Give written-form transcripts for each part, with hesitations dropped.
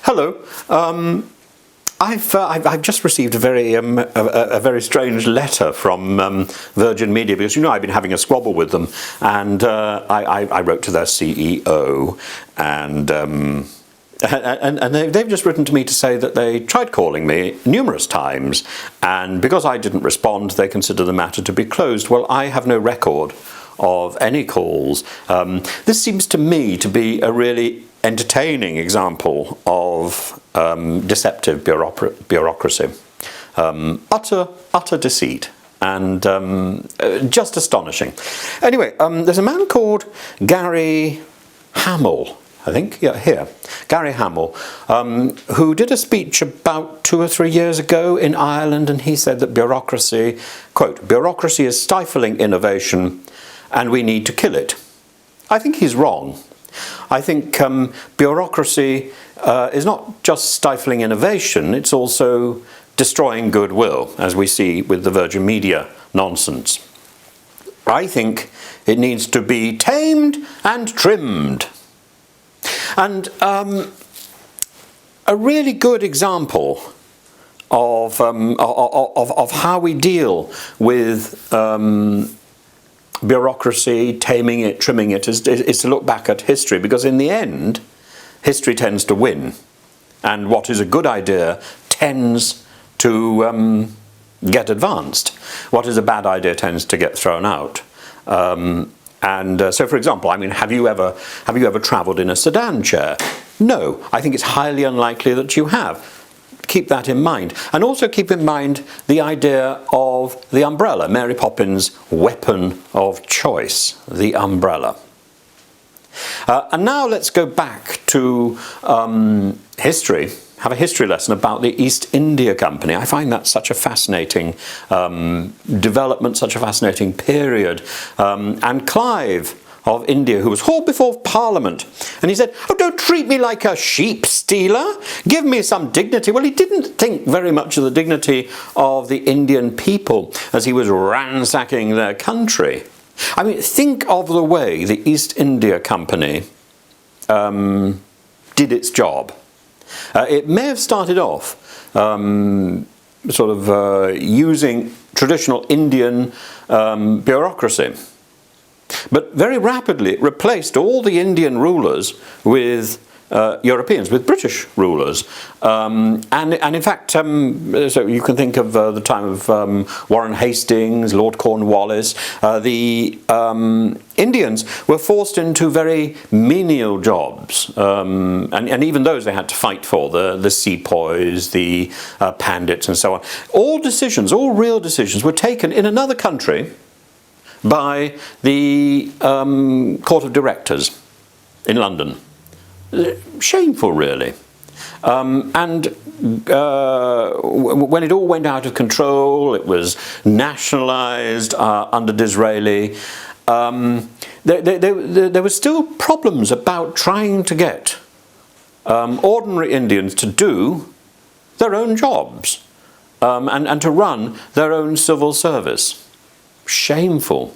Hello. I've just received a very strange letter from Virgin Media, because I've been having a squabble with them, and I wrote to their CEO, and they've just written to me to say that they tried calling me numerous times, and because I didn't respond, they consider the matter to be closed. Well, I have no record of any calls. This seems to me to be a really entertaining example of deceptive bureaucracy, utter deceit, and just astonishing. Anyway, there's a man called Gary Hamel, I think, Gary Hamel, who did a speech about 2 or 3 years ago in Ireland, and he said that bureaucracy, quote, "bureaucracy is stifling innovation and we need to kill it." I think he's wrong. I think bureaucracy is not just stifling innovation, it's also destroying goodwill, as we see with the Virgin Media nonsense. I think it needs to be tamed and trimmed. And a really good example of how we deal with bureaucracy, taming it, trimming it, is to look back at history, because in the end, history tends to win, and what is a good idea tends to get advanced. What is a bad idea tends to get thrown out. So, for example, have you ever travelled in a sedan chair? No, I think it's highly unlikely that you have. Keep that in mind. And also keep in mind the idea of the umbrella, Mary Poppins' weapon of choice, the umbrella. And now let's go back to history, have a history lesson about the East India Company. I find that such a fascinating development, such a fascinating period. And Clive of India, who was hauled before Parliament, and he said, "Oh, don't treat me like a sheep stealer. Give me some dignity." Well, he didn't think very much of the dignity of the Indian people as he was ransacking their country. Think of the way the East India Company did its job. It may have started off using traditional Indian bureaucracy, but very rapidly it replaced all the Indian rulers with Europeans, with British rulers. And in fact, so you can think of the time of Warren Hastings, Lord Cornwallis. The Indians were forced into very menial jobs, and even those they had to fight for, the sepoys, the pandits, and so on. All real decisions were taken in another country by the Court of Directors in London. Shameful, really. And when it all went out of control, it was nationalised under Disraeli. There were still problems about trying to get ordinary Indians to do their own jobs and to run their own civil service. Shameful.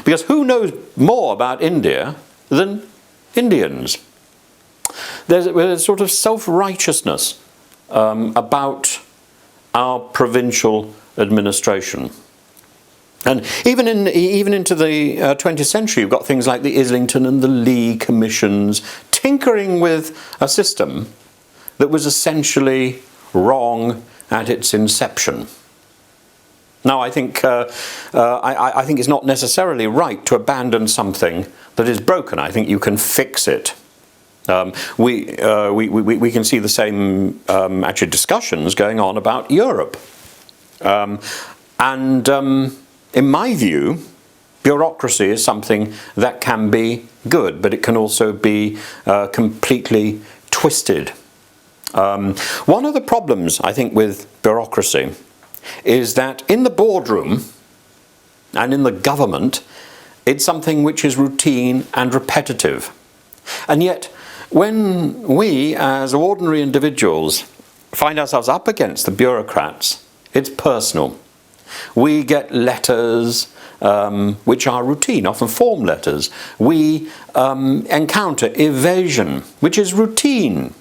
Because who knows more about India than Indians? There's a sort of self-righteousness about our provincial administration. And even into the 20th century, you've got things like the Islington and the Lee commissions tinkering with a system that was essentially wrong at its inception. Now, I think it's not necessarily right to abandon something that is broken. I think you can fix it. We can see the same actually discussions going on about Europe. In my view, bureaucracy is something that can be good, but it can also be completely twisted. One of the problems, I think, with bureaucracy is that in the boardroom and in the government, it's something which is routine and repetitive. And yet, when we, as ordinary individuals, find ourselves up against the bureaucrats, it's personal. We get letters which are routine, often form letters. We encounter evasion, which is routine.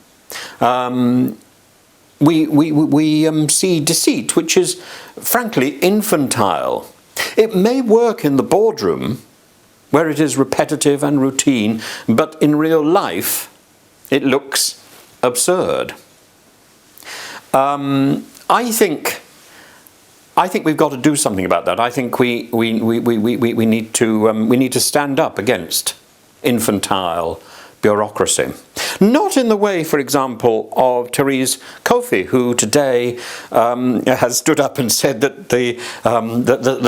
we see deceit, which is frankly infantile. It may work in the boardroom, where it is repetitive and routine, but in real life, it looks absurd. I think we've got to do something about that. I think we need to stand up against infantile bureaucracy. Not in the way, for example, of Therese Coffey, who today has stood up and said that the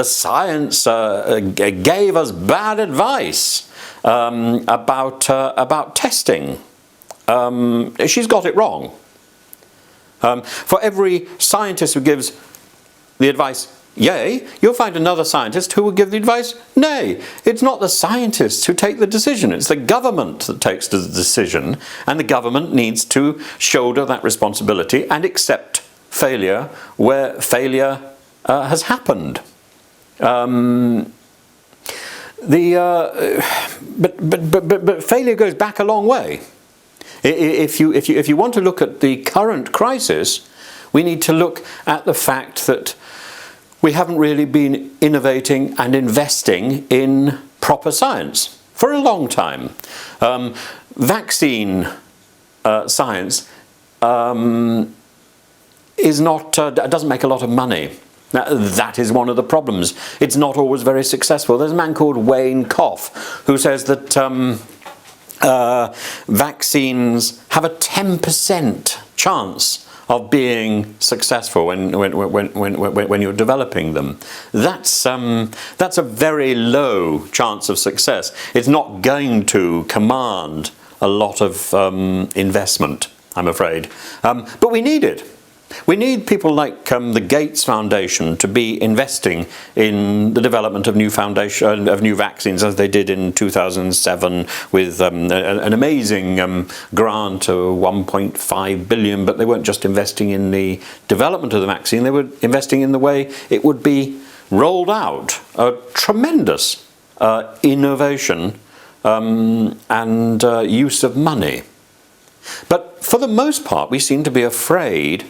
science gave us bad advice about testing. She's got it wrong. For every scientist who gives the advice yay, you'll find another scientist who will give the advice nay. It's not the scientists who take the decision, it's the government that takes the decision, and the government needs to shoulder that responsibility and accept failure where failure has happened. But failure goes back a long way. If you want to look at the current crisis, we need to look at the fact that we haven't really been innovating and investing in proper science for a long time. Vaccine science doesn't make a lot of money. That is one of the problems. It's not always very successful. There's a man called Wayne Koff who says that vaccines have a 10% chance of being successful when you're developing them. That's a very low chance of success. It's not going to command a lot of investment, I'm afraid. But we need it. We need people like the Gates Foundation to be investing in the development of new vaccines, as they did in 2007 with an amazing grant of 1.5 billion. But they weren't just investing in the development of the vaccine; they were investing in the way it would be rolled out. A tremendous innovation and use of money. But for the most part, we seem to be afraid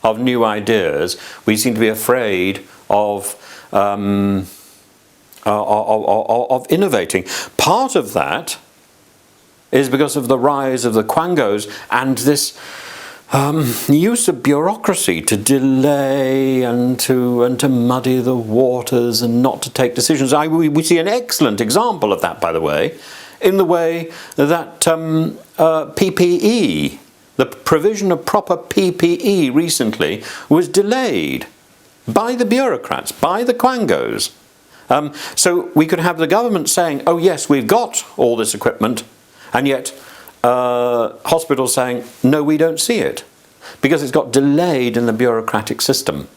of new ideas. We seem to be afraid of innovating. Part of that is because of the rise of the quangos and this use of bureaucracy to delay and to muddy the waters and not to take decisions. We see an excellent example of that, by the way, in the way that PPE, the provision of proper PPE recently, was delayed by the bureaucrats, by the quangos. So we could have the government saying, oh yes, we've got all this equipment, and yet hospitals saying, no, we don't see it, because it's got delayed in the bureaucratic system.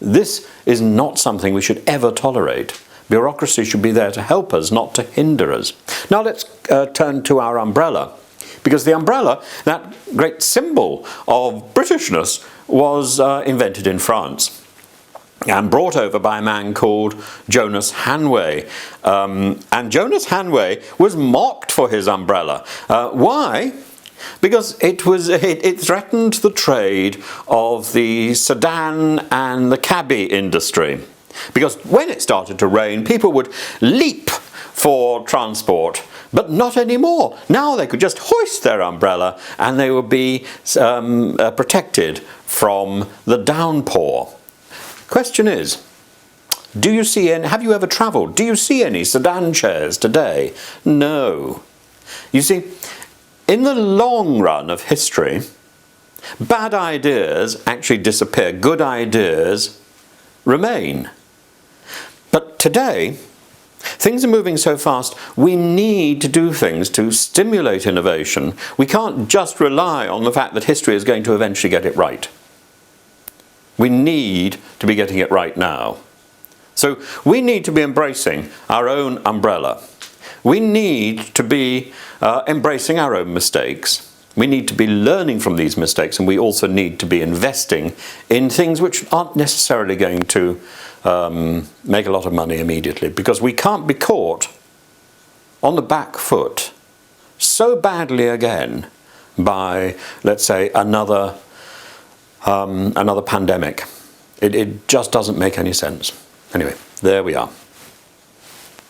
This is not something we should ever tolerate. Bureaucracy should be there to help us, not to hinder us. Now let's turn to our umbrella. Because the umbrella, that great symbol of Britishness, was invented in France and brought over by a man called Jonas Hanway. And Jonas Hanway was mocked for his umbrella. Why? Because it threatened the trade of the sedan and the cabbie industry. Because when it started to rain, people would leap for transport. But not anymore. Now they could just hoist their umbrella and they would be protected from the downpour. Question is, have you ever travelled? Do you see any sedan chairs today? No. You see, in the long run of history, bad ideas actually disappear. Good ideas remain. But today, things are moving so fast, we need to do things to stimulate innovation. We can't just rely on the fact that history is going to eventually get it right. We need to be getting it right now. So we need to be embracing our own umbrella. We need to be embracing our own mistakes. We need to be learning from these mistakes, and we also need to be investing in things which aren't necessarily going to make a lot of money immediately, because we can't be caught on the back foot so badly again by, let's say, another pandemic. It just doesn't make any sense. Anyway, there we are.